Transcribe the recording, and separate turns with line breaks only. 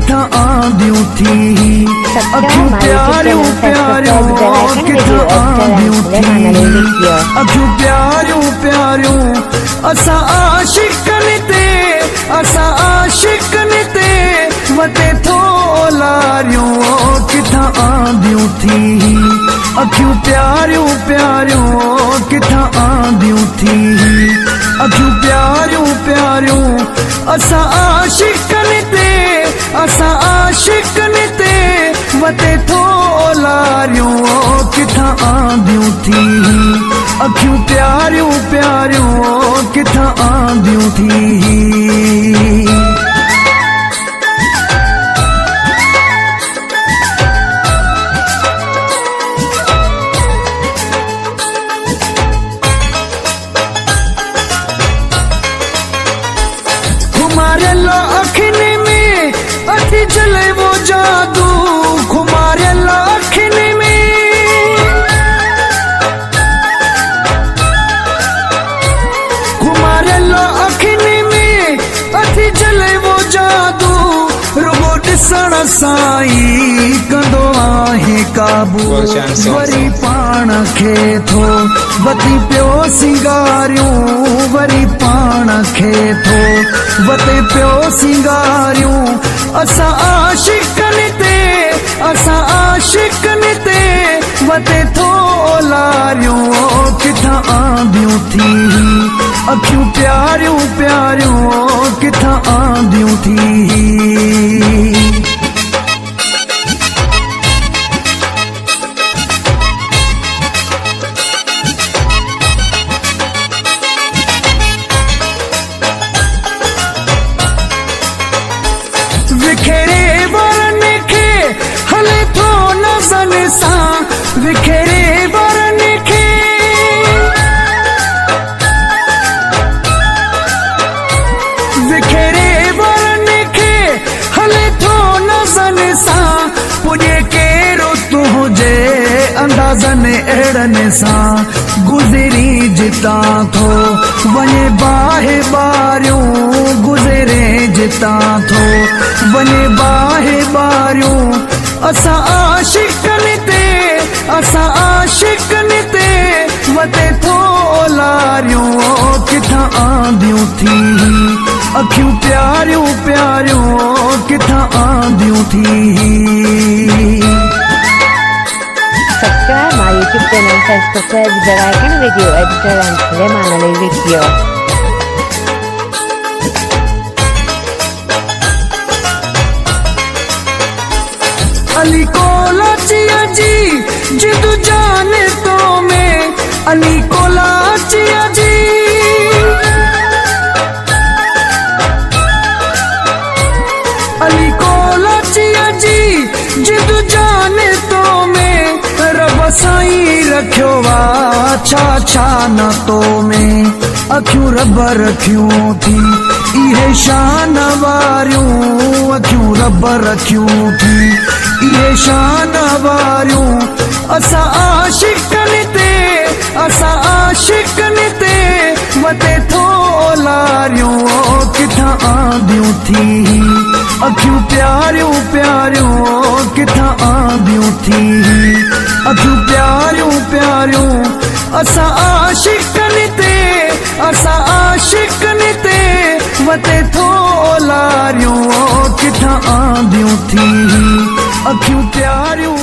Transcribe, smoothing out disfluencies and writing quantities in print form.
किथा आंदियूं थी अखियूं प्यारियूं प्यारियूं किथा आंदियूं थी अखियूं प्यारियूं प्यारियूं असां आशिकन ते वते थो लारियूं किथा आंदियूं थी अखियूं प्यारियूं प्यारियूं किथा आंदियूं थी अखियूं प्यारियूं प्यारियूं असां आशिकन ते वते थो लारियूं किथा आंदियूं थी अखियूं प्यारियूं प्यारियूं किथा आंदियूं थी खुमारे ला अखिन में अथी जले वो जादू खुमारे ला अखिन में खुमारे ला अखिन में अथी जले वो जादू रुगो ॾिसण साई कंदो आहे काबू वरी पाण खे थो वती पियो सिंगारियूं वरी पाण खे थो वते पियो सिंगारियूं असां आशिकन ते वते थो लारियूं किथा आंदियूं थी अखियूं प्यारियूं प्यारियूं किथा आंदियूं थी विखेरे वरन खे हले थो नज़न सां विखेरे वरन खे विखेरे वरन खे हले थो नज़न सां पुॼे केरो तुंहिंजे अंदाज़न अहिड़नि सां गुज़री जितां थो वञे बाहि बारियूं गुज़रे जितां थो वञे बाहि बारियूं असां आशिकन ते वते थो लारियूं किथा आंदियूं थी अखियूं प्यारियूं प्यारियूं किथा आंदियूं थी
Subscribe my YouTube channel, Facebook page, the Icon Video Editor and Suleiman Ali Video.
Ali को लाचिया जी जिदु जाने तो में अली को लाचिया जी अली को लाचिया जी जिदु जाने तो में रब साईं रखियो वा छा छा न तो में अखियूं रब रखियूं थी इहे शान वारियूं अखियूं रब रखियूं थी इहे शान वारियूं असां आशिकन ते वते थो लारियूं किथा आंदियूं थी अखियूं प्यारियूं प्यारियूं किथा आंदियूं थी अखियूं प्यारियूं प्यारियूं असां आशिकन ते वते थो लारियूं किथा आंदियूं थी अखियूं प्यारियूं